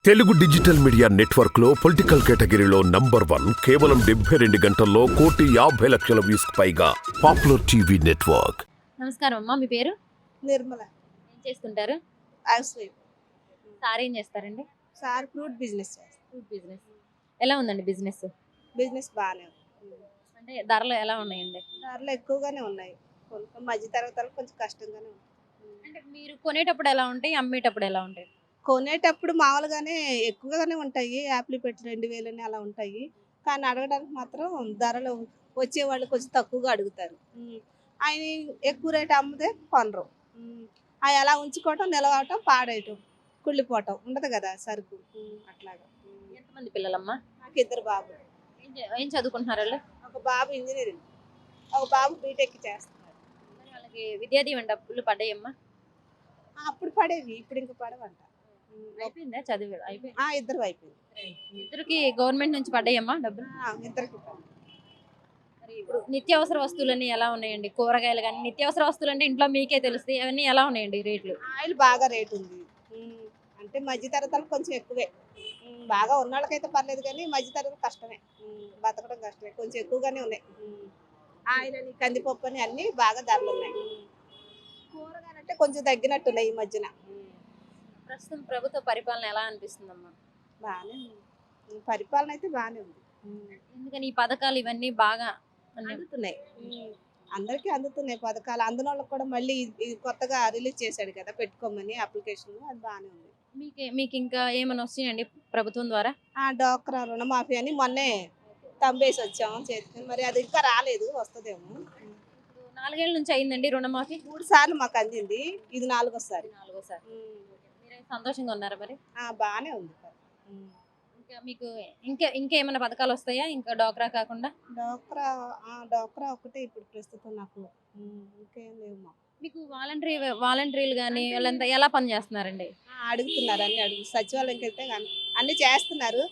Telugu digital media network లో political కేటగిరీలో number 1 కేవలం 72 గంటల్లో 1,50,00,000 వ్యూస్ పైగా పాపులర్ టీవీ నెట్వర్క్. నమస్కారం అమ్మా, మీ పేరు? నిర్మల. ఏం చేస్తుంటారు? House wife. సార్ ఏం చేస్తారండి? సార్ ఫ్రూట్ బిజినెస్ చేస్తారు. Food business. ఎలా ఉందండి బిజినెస్? బిజినెస్ బాగానే ఉంది. అంటే ధరలు ఎలా ఉన్నాయండి? ధరలు ఎక్కువగానే ఉన్నాయి. కొంచెం మధ్య తరగతి వాళ్ళకి కొంచెం కష్టంగానే ఉంది. అంటే మీరు కొనేటప్పుడు ఎలా ఉంటాయి, అమ్మేటప్పుడు ఎలా ఉంటాయి? కొనేటప్పుడు మామూలుగానే ఎక్కువగానే ఉంటాయి. యాప్లు పెట్టి 2,000 అని అలా ఉంటాయి. కానీ అడగడానికి మాత్రం ధరలు వచ్చేవాళ్ళు కొంచెం తక్కువగా అడుగుతారు. ఆయన ఎక్కువ రేటు అమ్మితే కొనరు. అవి అలా ఉంచుకోవటం, నిలవటం, పాడేయటం, కుళ్ళిపోవటం ఉండదు కదా సరుకు. అట్లాగా. ఎంతమంది పిల్లలమ్మా? నాకు 2 బాబులు. ఏం చదువుకుంటున్నారు వాళ్ళు? ఒక బాబు ఇంజనీరింగ్, ఒక బాబు బీటెక్ చేస్తున్నారు. మరి వాళ్ళకి విద్యా దీవెన డబ్బులు పడ్డాయమ్మా? అప్పుడు పడేవి, ఇప్పుడు ఇంకా పడవంట. అయిపోయిందా చదువు? అయిపోయింది. 2 అయిపోయింది. ఇద్దరికి గవర్నమెంట్ నుంచి పడ్డాయమ్మా డబ్బులు? 2కి పడవు. మరి ఇప్పుడు నిత్యావసర వస్తువులన్నీ ఎలా ఉన్నాయండి? కూరగాయలు కానీ నిత్యావసర వస్తువులు అంటే ఇంట్లో మీకే తెలుస్తాయి, అవన్నీ ఎలా ఉన్నాయండి రేట్లు? ఆయిల్ బాగా రేటు ఉంది. అంటే మధ్య తరగతులు కొంచెం ఎక్కువే. బాగా ఉన్న వాళ్ళకైతే పర్లేదు కానీ మధ్య తరగతి కష్టమే. బతకడం కష్టమే, కొంచెం ఎక్కువగానే ఉన్నాయి. ఆయిల్ అని, కందిపప్పు అని అన్ని బాగా ధరలు ఉన్నాయి. కూరగాయలు అంటే కొంచెం తగ్గినట్టున్నాయి ఈ మధ్యన. ప్రస్తుతం ప్రభుత్వ పరిపాలన ఎలా అనిపిస్తుందమ్మా? బాగానే ఉంది. పరిపాలన అయితే బాగానే ఉంది. ఎందుకని ఈ పథకాలు ఇవన్నీ బాగా అందుతున్నాయి. అందరికీ అందుతున్నాయి పథకాలు. అందులో వాళ్ళకి కూడా మళ్ళీ ఇది కొత్తగా రిలీజ్ చేశాడు కదా, పెట్టుకోమని అప్లికేషన్. అది బాగానే ఉంది. మీకు ఇంకా ఏమైనా వస్తాయండి ప్రభుత్వం ద్వారా? డోక్రా రుణమాఫీ అని మొన్నే తంబేసి వచ్చాము చేతికి. మరి అది ఇంకా రాలేదు, వస్తుందేమో. ఇప్పుడు 4 ఏళ్ల నుంచి అయిందండి రుణమాఫీ. 3 సార్లు మాకు అందింది, ఇది 4వసారి. 4సారి. మీరే సంతోషంగా ఉన్నారా మరి? బాగానే ఉంది. ఇంకా మీకు ఇంకేమైనా పథకాలు వస్తాయా ఇంకా డోక్రా కాకుండా? డోక్రా ఒకటే ఇప్పుడు ప్రస్తుతం నాకు. ఇంకేం లేవు మాకు. మీకు వాలంటీర్లు కానీ వాళ్ళంతా ఎలా పని చేస్తున్నారండి? అడుగుతున్నారు, అన్ని సచివాలయంకి వెళ్తే అన్ని చేస్తున్నారు.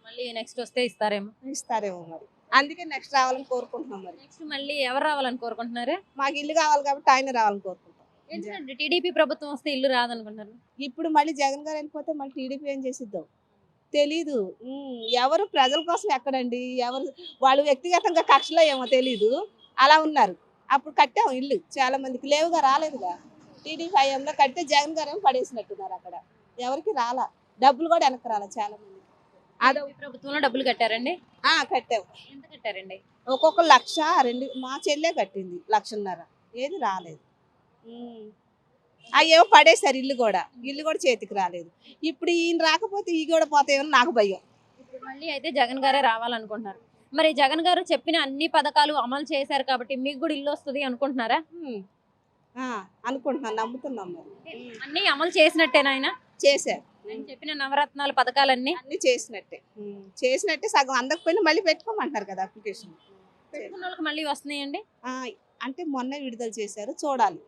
మళ్ళీ నెక్స్ట్ వస్తే ఇస్తారేమో. ఇస్తారేమో మరి, అందుకే నెక్స్ట్ రావాలని కోరుకుంటున్నాం. మరి నెక్స్ట్ మళ్ళీ ఎవరు రావాలని కోరుకుంటున్నారు? మాకు ఇల్లు కావాలి కాబట్టి ఆయన రావాలని కోరుకుంటున్నాం. ఎందుకంటే టీడీపీ ప్రభుత్వం వస్తే ఇల్లు రాదనుకుంటున్నారు. ఇప్పుడు మళ్ళీ జగన్ గారు వెళ్ళిపోతే మళ్ళీ టీడీపీ ఏం చేసిద్దాం తెలీదు. ఎవరు ప్రజల కోసం ఎక్కడండి, ఎవరు వాళ్ళు వ్యక్తిగతంగా కక్షలో ఏమో తెలీదు, అలా ఉన్నారు. అప్పుడు కట్టాము ఇల్లు, చాలా మందికి లేవుగా, రాలేదుగా. టీడీపీ హయాంలో కడితే జగన్ గారు ఏమో పడేసినట్టున్నారు. అక్కడ ఎవరికి రాలా, డబ్బులు కూడా వెనక్కి రాలా చాలా మంది. అదే ప్రభుత్వంలో డబ్బులు కట్టారండి? కట్టాము. ఎంత కట్టారండి? ఒక్కొక్క 1,00,000, 2 మా చెల్లె కట్టింది 1,50,000. ఏది రాలేదు. అయ్యేమో పడేశారు, ఇల్లు కూడా చేతికి రాలేదు. ఇప్పుడు ఈయన రాకపోతే ఈ కూడా పోతాయేమో నాకు భయం. ఇప్పుడు మళ్ళీ అయితే జగన్ గారే రావాలనుకుంటున్నారు. మరి జగన్ గారు చెప్పిన అన్ని పథకాలు అమలు చేశారు కాబట్టి మీకు కూడా ఇల్లు వస్తుంది అనుకుంటున్నారా? అనుకుంటున్నాను, నమ్ముతున్నాం. మరి అన్ని అమలు చేసినట్టేనా ఆయన? చేశారు. ఆయన చెప్పిన నవరత్నాల పథకాలన్నీ అన్ని చేసినట్టే సగం అందకపోయినా మళ్ళీ పెట్టుకోమంటారు కదా అప్లికేషన్. పెట్టుకున్న వాళ్ళకి మళ్ళీ వస్తున్నాయండి. అంటే మొన్న విడుదల చేశారు, చూడాలి.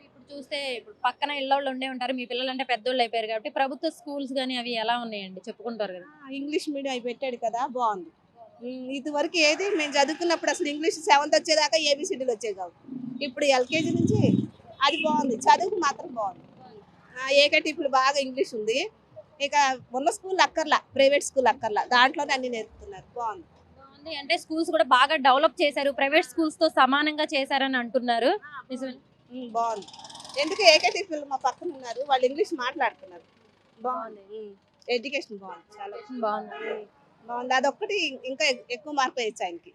ఇప్పుడు చూస్తే ఇప్పుడు పక్కన ఇళ్ళోళ్ళు ఉండే ఉంటారు, మీ పిల్లలు అంటే పెద్దోళ్ళు అయిపోయారు కాబట్టి ప్రభుత్వ స్కూల్స్ కానీ అవి ఎలా ఉన్నాయండి చెప్పుకుంటారు కదా. ఇంగ్లీష్ మీడియం అవి పెట్టాడు కదా, బాగుంది. ఇది వరకు ఏది మేము చదువుకున్నప్పుడు అసలు ఇంగ్లీష్ 7th వచ్చేదాకా ABCDలు వచ్చేది కావు. ఇప్పుడు LKG నుంచి అది బాగుంది, చదువుకు మాత్రం బాగుంది. ఏకంటే ఇప్పుడు బాగా ఇంగ్లీష్ ఉంది. ఇక ఉన్న స్కూల్ అక్కర్లా, ప్రైవేట్ స్కూల్ అక్కర్లా, దాంట్లోనే అన్ని నేర్పుతున్నారు. బాగుంది. అంటే స్కూల్స్ కూడా బాగా డెవలప్ చేశారు, ప్రైవేట్ స్కూల్స్ తో సమానంగా చేశారని అంటున్నారు. బాగుంది. ఎందుకు ఏకైతే పిల్లలు మా పక్కన ఉన్నారు, వాళ్ళు ఇంగ్లీష్ మాట్లాడుతున్నారు. బాగుంది. ఎడ్యుకేషన్ బాగుంది, చాలా బాగుంది. అదొక్కటి ఇంకా ఎక్కువ మార్కులు వేయచ్చు ఆయనకి.